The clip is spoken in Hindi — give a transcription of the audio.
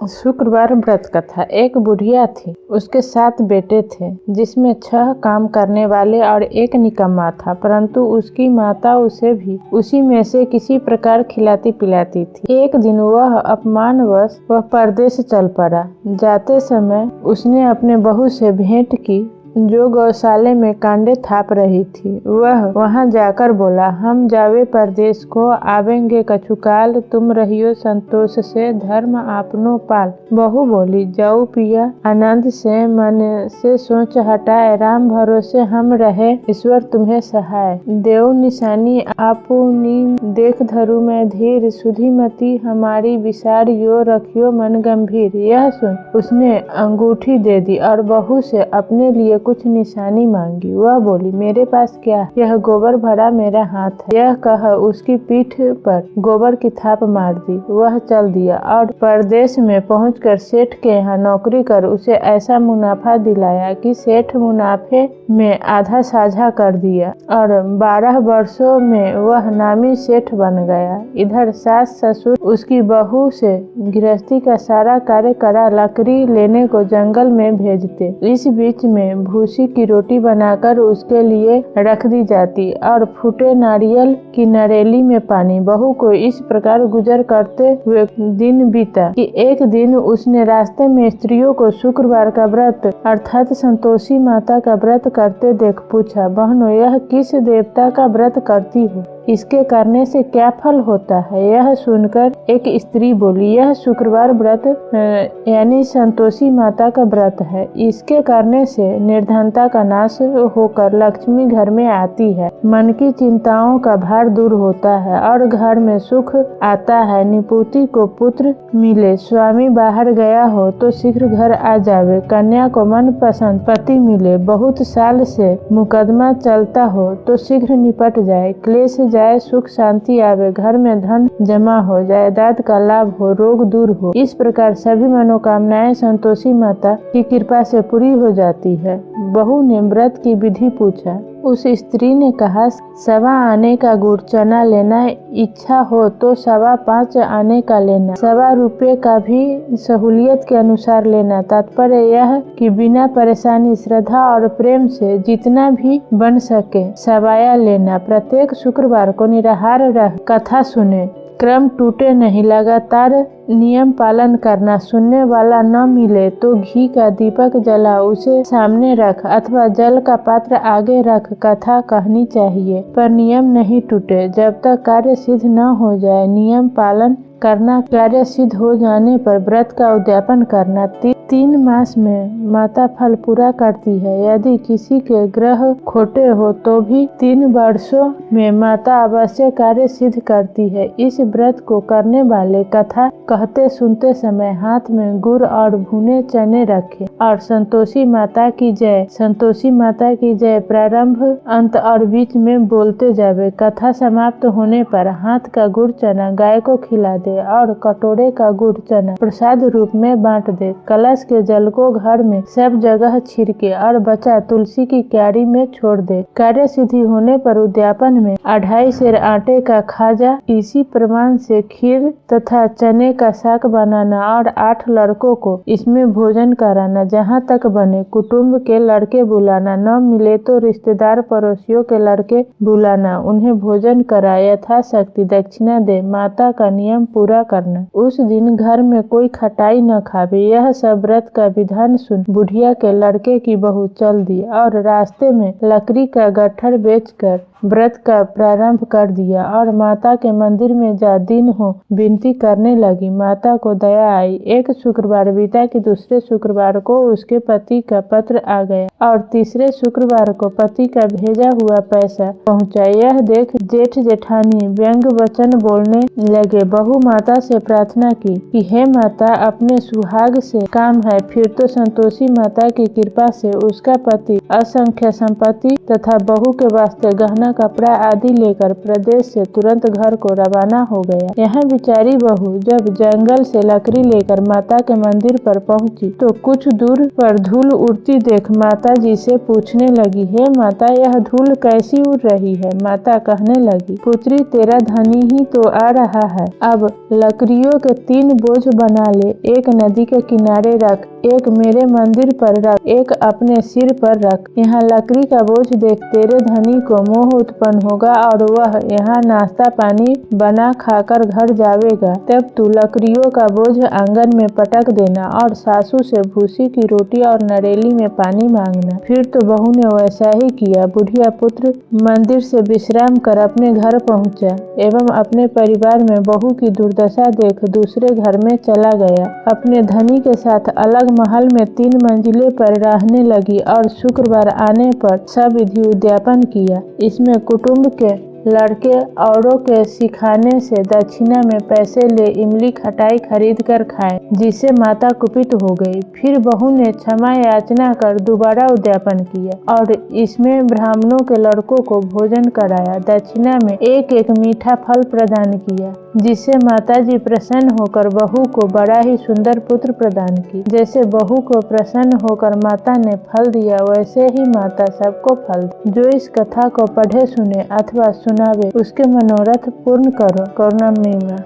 शुक्रवार व्रत कथा। एक बुढ़िया थी, उसके 7 बेटे थे, जिसमें 6 काम करने वाले और एक निकम्मा था, परंतु उसकी माता उसे भी उसी में से किसी प्रकार खिलाती पिलाती थी। एक दिन वह अपमानवश परदेश चल पड़ा। जाते समय उसने अपने बहू से भेंट की, जो गौशाले में कांडे थाप रही थी। वह वहां जाकर बोला, हम जावे परदेश को, आवेंगे कछुकाल, तुम रहियो संतोष से, धर्म आपनो पाल। बहू बोली, जाऊ पिया, आनंद से मन से सोच हटाए, राम भरोसे हम रहे, ईश्वर तुम्हें सहाय। देव निशानी आपुनी, देख धरू मैं धीर, सुधीमती हमारी विसार, यो रखियो मन गंभीर। यह सुन उसने अंगूठी दे दी और बहू से अपने लिए कुछ निशानी मांगी। वह बोली, मेरे पास क्या, यह गोबर भरा मेरा हाथ है। यह कह उसकी पीठ पर गोबर की थाप मार दी। वह चल दिया और परदेश में पहुंचकर सेठ के यहाँ नौकरी कर उसे ऐसा मुनाफा दिलाया कि सेठ मुनाफे में आधा साझा कर दिया और 12 वर्षों में वह नामी सेठ बन गया। इधर सास ससुर उसकी बहू से गृहस्थी का सारा कार्य करा लकड़ी लेने को जंगल में भेजते। इस बीच में भूसी की रोटी बनाकर उसके लिए रख दी जाती और फूटे नारियल की नरेली में पानी। बहू को इस प्रकार गुजर करते हुए दिन बीता कि एक दिन उसने रास्ते में स्त्रियों को शुक्रवार का व्रत अर्थात संतोषी माता का व्रत करते देख पूछा, बहनों, यह किस देवता का व्रत करती हो? इसके करने से क्या फल होता है? यह सुनकर एक स्त्री बोली, यह शुक्रवार व्रत यानी संतोषी माता का व्रत है। इसके करने से निर्धनता का नाश होकर लक्ष्मी घर में आती है, मन की चिंताओं का भार दूर होता है और घर में सुख आता है। निपुति को पुत्र मिले, स्वामी बाहर गया हो तो शीघ्र घर आ जावे, कन्या को मन पसंद पति मिले, बहुत साल से मुकदमा चलता हो तो शीघ्र निपट जाए, क्लेश जाए, सुख शांति आवे, घर में धन जमा हो, जायदाद का लाभ हो, रोग दूर हो। इस प्रकार सभी मनोकामनाएं संतोषी माता की कृपा से पूरी हो जाती है। बहू ने व्रत की विधि पूछा। उस स्त्री ने कहा, 1.25 आने का गुड़ चना लेना, इच्छा हो तो 5.25 आने का लेना, 1.25 रुपये का भी सहूलियत के अनुसार लेना। तात्पर्य यह कि बिना परेशानी, श्रद्धा और प्रेम से जितना भी बन सके सवाया लेना। प्रत्येक शुक्रवार को निराहार रह कथा सुने, क्रम टूटे नहीं, लगातार नियम पालन करना। सुनने वाला न मिले तो घी का दीपक जला उसे सामने रख अथवा जल का पात्र आगे रख कथा कहनी चाहिए, पर नियम नहीं टूटे जब तक कार्य सिद्ध न हो जाए। नियम पालन करना, कार्य सिद्ध हो जाने पर व्रत का उद्यापन करना। 3 मास में माता फल पूरा करती है। यदि किसी के ग्रह खोटे हो तो भी 3 वर्षों में माता अवश्य कार्य सिद्ध करती है। इस व्रत को करने वाले कथा कहते सुनते समय हाथ में गुड़ और भुने चने रखे और संतोषी माता की जय, संतोषी माता की जय प्रारंभ, अंत और बीच में बोलते जावे। कथा समाप्त होने पर हाथ का गुड़ चना गाय को खिला दे और कटोरे का गुड़ चना प्रसाद रूप में बांट दे। कलश के जल को घर में सब जगह छिड़के और बचा तुलसी की क्यारी में छोड़ दे। कार्य सिद्धि होने पर उद्यापन में 2.5 सेर आटे का खाजा, इसी प्रमाण से खीर तथा चने का साग बनाना और 8 लड़कों को इसमें भोजन कराना। जहाँ तक बने कुटुंब के लड़के बुलाना, न मिले तो रिश्तेदार पड़ोसियों के लड़के बुलाना, उन्हें भोजन करा, यथाशक्ति दक्षिणा दे, माता का नियम पूरा करना। उस दिन घर में कोई खटाई न खावे। यह सब व्रत का विधान सुन बुढ़िया के लड़के की बहू चल दी और रास्ते में लकड़ी का गट्ठर बेचकर व्रत का प्रारंभ कर दिया और माता के मंदिर में जा दिन हो विनती करने लगी। माता को दया आई। एक शुक्रवार बीता कि दूसरे शुक्रवार को उसके पति का पत्र आ गया और तीसरे शुक्रवार को पति का भेजा हुआ पैसा पहुंचा। यह देख जेठ जेठानी व्यंग वचन बोलने लगे। बहू माता से प्रार्थना की कि हे माता, अपने सुहाग से काम है, फिर तो संतोषी माता की कृपा से उसका पति असंख्य संपत्ति तथा बहू के वास्ते गहना कपड़ा आदि लेकर प्रदेश से तुरंत घर को रवाना हो गया। यहाँ बिचारी बहू जब जंगल से लकड़ी लेकर माता के मंदिर पर पहुंची तो कुछ दूर पर धूल उड़ती देख माता जी से पूछने लगी, हे माता, यह धूल कैसी उड़ रही है? माता कहने लगी, पुत्री, तेरा धनी ही तो आ रहा है, अब लकड़ियों के 3 बोझ बना ले, एक नदी के किनारे रख, एक मेरे मंदिर पर रख, एक अपने सिर पर रख। यहाँ लकड़ी का बोझ देख तेरे धनी को मोह उत्पन्न होगा और वह यहाँ नाश्ता पानी बना खाकर घर जावेगा। तब तू लकड़ियों का बोझ आंगन में पटक देना और सासू से भूसी की रोटी और नरेली में पानी मांगना। फिर तो बहू ने वैसा ही किया। बुढ़िया पुत्र मंदिर से विश्राम कर अपने घर पहुंचा एवं अपने परिवार में बहू की दुर्दशा देख दूसरे घर में चला गया। अपने धनी के साथ अलग महल में 3 मंजिले पर रहने लगी और शुक्रवार आने पर सब विधि उद्यापन किया। इसमें कुटुंब के लड़के औरों के सिखाने से दक्षिणा में पैसे ले इमली खटाई खरीद कर खाए, जिससे माता कुपित हो गई। फिर बहू ने क्षमा याचना कर दोबारा उद्यापन किया और इसमें ब्राह्मणों के लड़कों को भोजन कराया। दक्षिणा में एक एक मीठा फल प्रदान किया, जिससे माताजी प्रसन्न होकर बहू को बड़ा ही सुंदर पुत्र प्रदान की। जैसे बहू को प्रसन्न होकर माता ने फल दिया, वैसे ही माता सबको फल दी। जो इस कथा को पढ़े सुने अथवा सुनावे, उसके मनोरथ पूर्ण करो। करुणामयी मां।